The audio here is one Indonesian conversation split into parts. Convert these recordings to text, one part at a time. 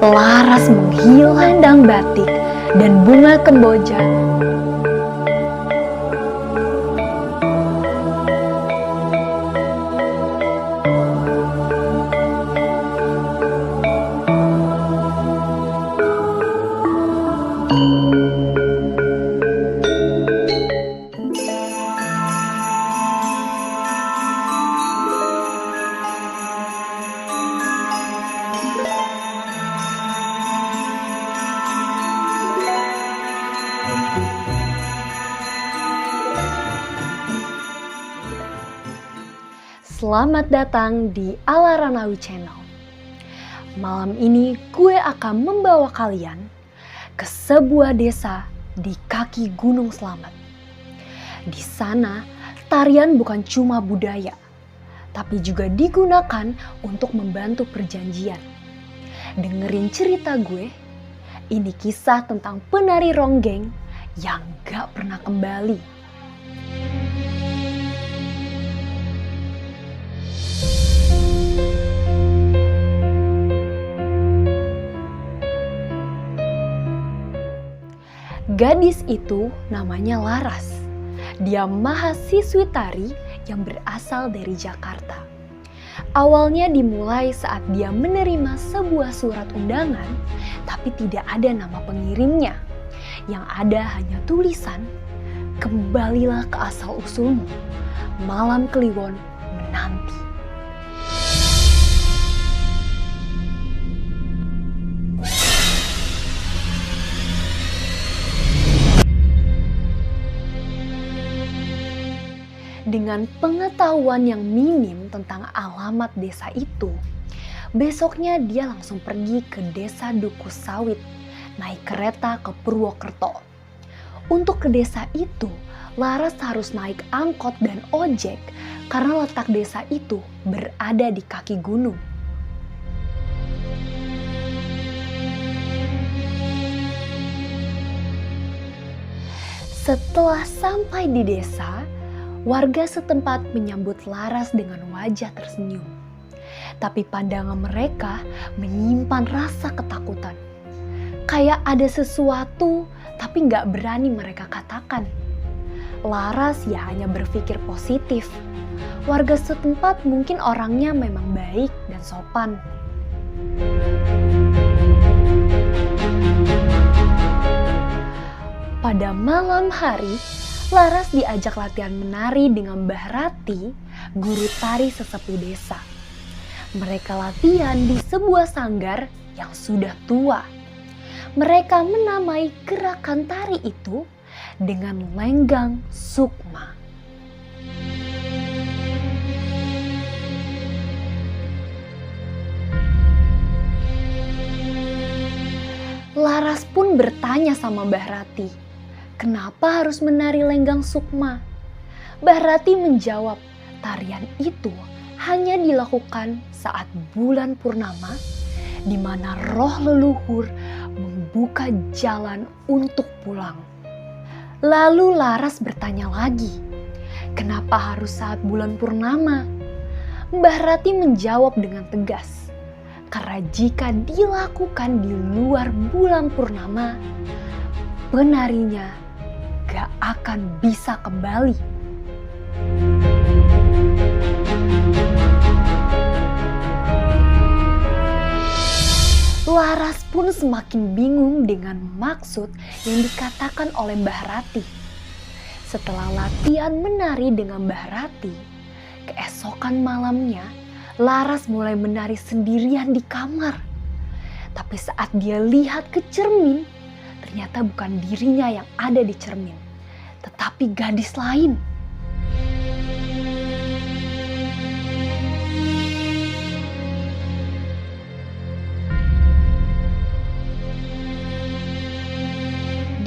Laras menghilandang batik dan bunga kemboja. Selamat datang di Alaranawi Channel. Malam ini gue akan membawa kalian ke sebuah desa di kaki Gunung Slamet. Di sana, tarian bukan cuma budaya, tapi juga digunakan untuk membantu perjanjian. Dengerin cerita gue, ini kisah tentang penari ronggeng yang gak pernah kembali. Gadis itu namanya Laras. Dia mahasiswi tari yang berasal dari Jakarta. Awalnya dimulai saat dia menerima sebuah surat undangan, tapi tidak ada nama pengirimnya. Yang ada hanya tulisan, "Kembalilah ke asal-usulmu, malam Kliwon menanti." Dengan pengetahuan yang minim tentang alamat desa itu, besoknya dia langsung pergi ke desa Duku Sawit, naik kereta ke Purwokerto. Untuk ke desa itu, Laras harus naik angkot dan ojek karena letak desa itu berada di kaki gunung. Setelah sampai di desa, warga setempat menyambut Laras dengan wajah tersenyum. Tapi pandangan mereka menyimpan rasa ketakutan. Kayak ada sesuatu tapi gak berani mereka katakan. Laras ya hanya berpikir positif. Warga setempat mungkin orangnya memang baik dan sopan. Pada malam hari, Laras diajak latihan menari dengan Mbah Rati, guru tari sesepuh desa. Mereka latihan di sebuah sanggar yang sudah tua. Mereka menamai gerakan tari itu dengan lenggang sukma. Laras pun bertanya sama Mbah Rati, "Kenapa harus menari lenggang sukma?" Mbah Rati menjawab, tarian itu hanya dilakukan saat bulan purnama, di mana roh leluhur membuka jalan untuk pulang. Lalu Laras bertanya lagi, "Kenapa harus saat bulan purnama?" Mbah Rati menjawab dengan tegas, "Karena jika dilakukan di luar bulan purnama, penarinya gak akan bisa kembali." Laras pun semakin bingung dengan maksud yang dikatakan oleh Mbah Rati. Setelah latihan menari dengan Mbah Rati, keesokan malamnya Laras mulai menari sendirian di kamar. Tapi saat dia lihat ke cermin, ternyata bukan dirinya yang ada di cermin, tetapi gadis lain.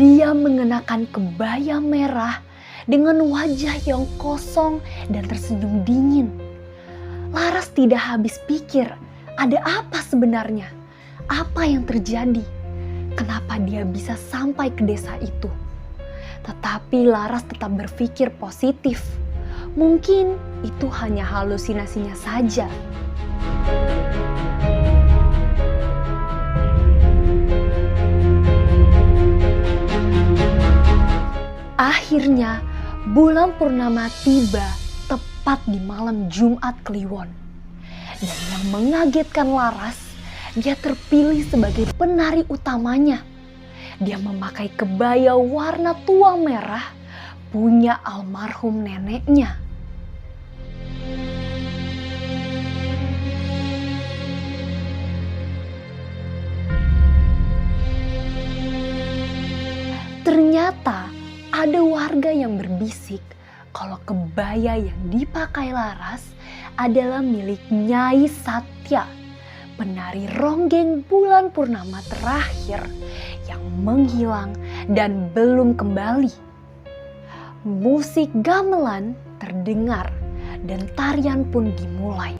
Dia mengenakan kebaya merah dengan wajah yang kosong dan tersenyum dingin. Laras tidak habis pikir, ada apa sebenarnya? Apa yang terjadi? Kenapa dia bisa sampai ke desa itu? Tetapi Laras tetap berpikir positif. Mungkin itu hanya halusinasinya saja. Akhirnya bulan purnama tiba tepat di malam Jumat Kliwon. Dan yang mengagetkan Laras, dia terpilih sebagai penari utamanya. Dia memakai kebaya warna tua merah punya almarhum neneknya. Ternyata ada warga yang berbisik kalau kebaya yang dipakai Laras adalah milik Nyai Satya, penari ronggeng bulan purnama terakhir yang menghilang dan belum kembali. Musik gamelan terdengar dan tarian pun dimulai.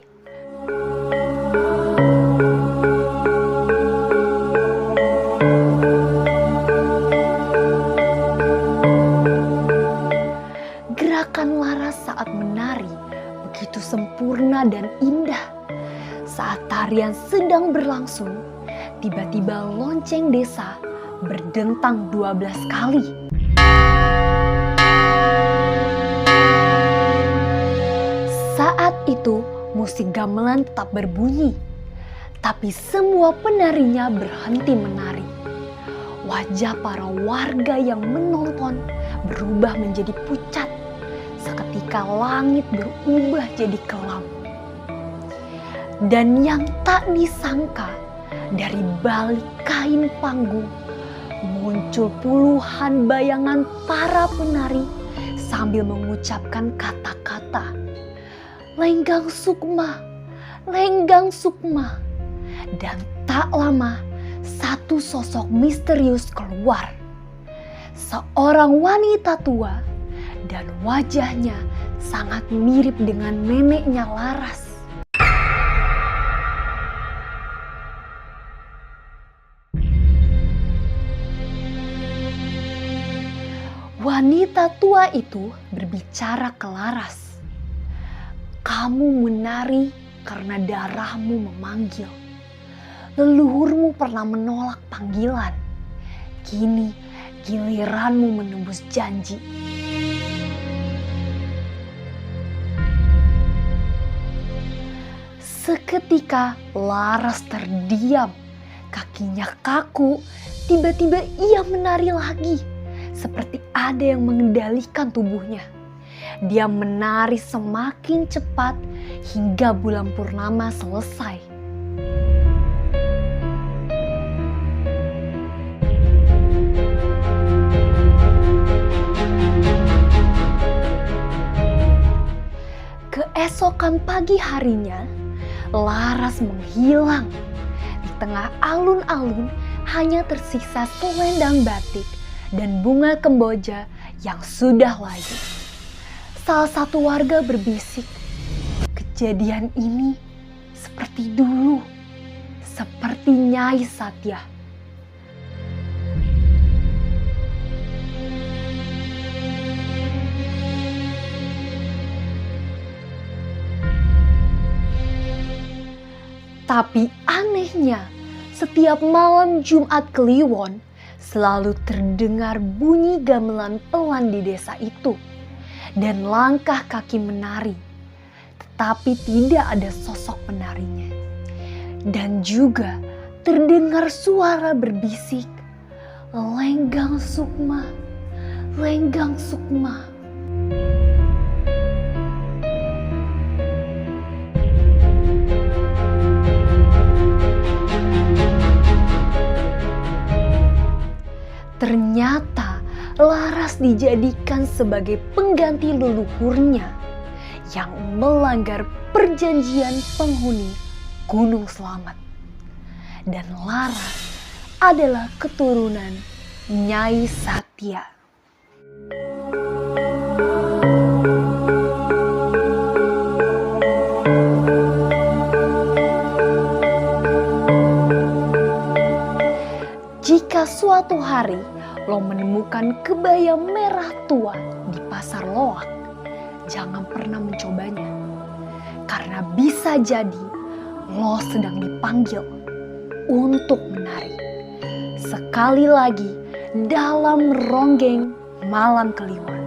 Gerakan Laras saat menari begitu sempurna dan indah. Saat tarian sedang berlangsung, tiba-tiba lonceng desa berdentang 12 kali. Saat itu musik gamelan tetap berbunyi, tapi semua penarinya berhenti menari. Wajah para warga yang menonton berubah menjadi pucat. Seketika langit berubah jadi kelam. Dan yang tak disangka, dari balik kain panggung muncul puluhan bayangan para penari sambil mengucapkan kata-kata, "Lenggang Sukma, Lenggang Sukma." Dan tak lama satu sosok misterius keluar. Seorang wanita tua dan wajahnya sangat mirip dengan neneknya Laras. Wanita tua itu berbicara ke Laras. "Kamu menari karena darahmu memanggil. Leluhurmu pernah menolak panggilan. Kini giliranmu menembus janji." Seketika Laras terdiam, kakinya kaku, tiba-tiba ia menari lagi, seperti ada yang mengendalikan tubuhnya. Dia menari semakin cepat hingga bulan purnama selesai. Keesokan pagi harinya, Laras menghilang. Di tengah alun-alun hanya tersisa selendang batik dan bunga kemboja yang sudah layu. Salah satu warga berbisik, "Kejadian ini seperti dulu, seperti Nyai Satya." Tapi anehnya, setiap malam Jumat Kliwon selalu terdengar bunyi gamelan pelan di desa itu dan langkah kaki menari, tetapi tidak ada sosok penarinya. Dan juga terdengar suara berbisik, "Lenggang Sukma, Lenggang Sukma." Ternyata Laras dijadikan sebagai pengganti leluhurnya yang melanggar perjanjian penghuni Gunung Slamet. Dan Laras adalah keturunan Nyai Satya. Jika suatu hari lo menemukan kebaya merah tua di pasar loak, jangan pernah mencobanya. Karena bisa jadi lo sedang dipanggil untuk menari. Sekali lagi dalam ronggeng malam kliwon.